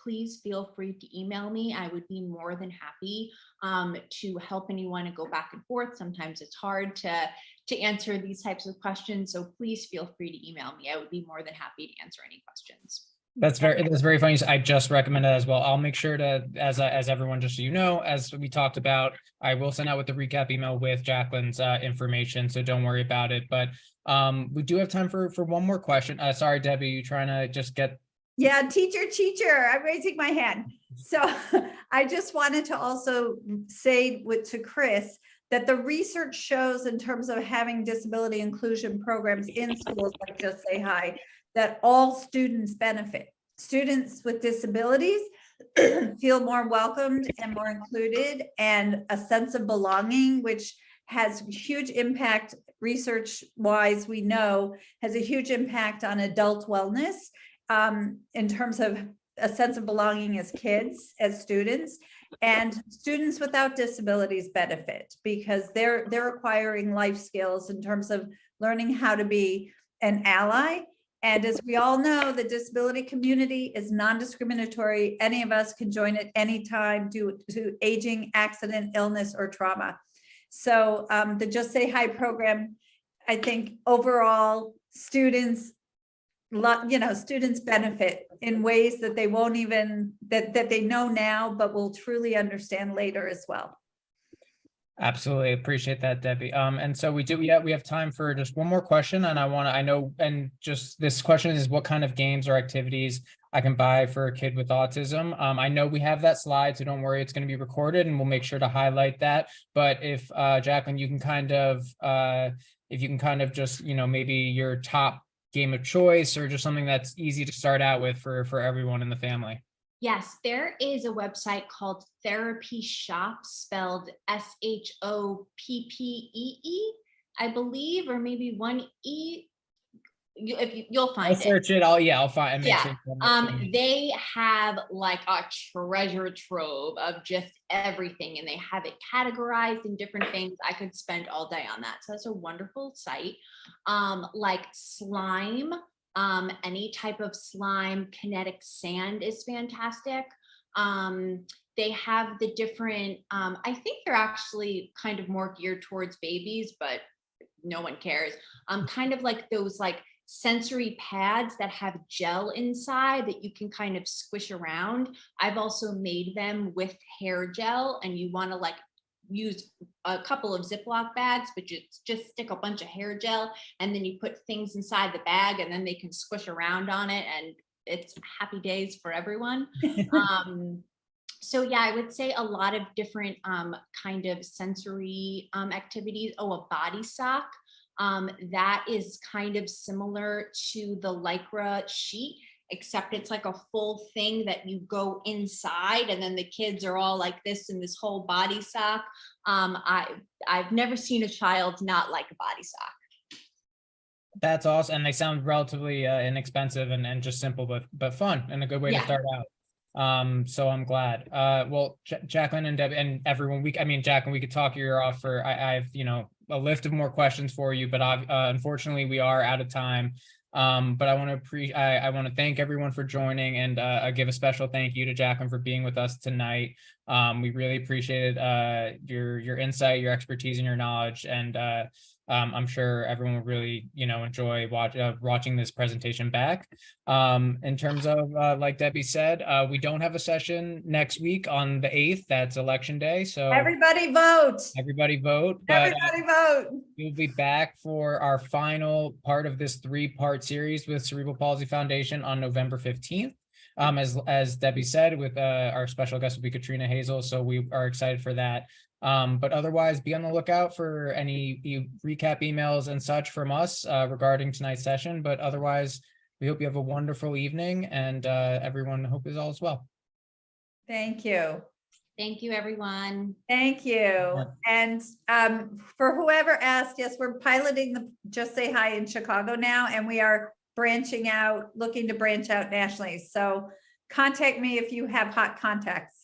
please feel free to email me. I would be more than happy to help anyone and go back and forth. Sometimes it's hard to answer these types of questions. So please feel free to email me. I would be more than happy to answer any questions. That's very funny. I just recommend it as well. I'll make sure to, as everyone, just so you know, as we talked about, I will send out with the recap email with Jacqueline's information. So don't worry about it. But we do have time for one more question. Sorry, Debbie, you trying to just get. Yeah, teacher, I'm raising my hand. So I just wanted to also say to Chris that the research shows in terms of having disability inclusion programs in schools like Just Say Hi, that all students benefit. Students with disabilities feel more welcomed and more included and a sense of belonging, which has huge impact research-wise, we know, has a huge impact on adult wellness in terms of a sense of belonging as kids, as students, and students without disabilities benefit because they're acquiring life skills in terms of learning how to be an ally. And as we all know, the disability community is non-discriminatory. Any of us can join at any time due to aging, accident, illness, or trauma. So the Just Say Hi program, I think overall students, students benefit in ways that they won't even, that they know now, but will truly understand later as well. Absolutely appreciate that, Debbie. And so we have time for just one more question. And just this question is what kind of games or activities I can buy for a kid with autism. I know we have that slide, so don't worry, it's going to be recorded and we'll make sure to highlight that. But if Jacqueline, you can kind of, just, maybe your top game of choice or just something that's easy to start out with for everyone in the family. Yes, there is a website called Therapy Shop, spelled SHOPPEE, I believe, or maybe one E. You'll find it. I'll search it. I'll find. Yeah. They have like a treasure trove of just everything, and they have it categorized in different things. I could spend all day on that. So that's a wonderful site. Like slime. Any type of slime, kinetic sand is fantastic. They have the different, I think they're actually kind of more geared towards babies, but no one cares. Kind of like those like sensory pads that have gel inside that you can kind of squish around. I've also made them with hair gel, and you want to like use a couple of Ziploc bags, but you just stick a bunch of hair gel and then you put things inside the bag and then they can squish around on it and it's happy days for everyone. So yeah, I would say a lot of different kind of sensory activities. Oh, a body sock. That is kind of similar to the Lycra sheet, except it's like a full thing that you go inside and then the kids are all like this in this whole body sock. I've never seen a child not like a body sock. That's awesome. And they sound relatively inexpensive and just simple, but fun and a good way to start out. So I'm glad. Well, Jacqueline and Deb and everyone, Jacqueline, we could talk your ear off for, I've, a list of more questions for you, but unfortunately we are out of time. But I want to thank everyone for joining and give a special thank you to Jacqueline for being with us tonight. We really appreciated your insight, your expertise, and your knowledge. And I'm sure everyone will really, enjoy watching this presentation back. In terms of, like Debbie said, we don't have a session next week on the 8th. That's election day. So Everybody vote. Everybody vote. But, Everybody vote. we'll be back for our final part of this 3-part series with Cerebral Palsy Foundation on November 15th. As Debbie said, with our special guest will be Katrina Hazel. So we are excited for that. But otherwise, be on the lookout for any recap emails and such from us regarding tonight's session. But otherwise, we hope you have a wonderful evening and everyone hope is all as well. Thank you. Thank you, everyone. Thank you. And for whoever asked, yes, we're piloting the Just Say Hi in Chicago now, and we are branching out, looking to branch out nationally. So contact me if you have hot contacts.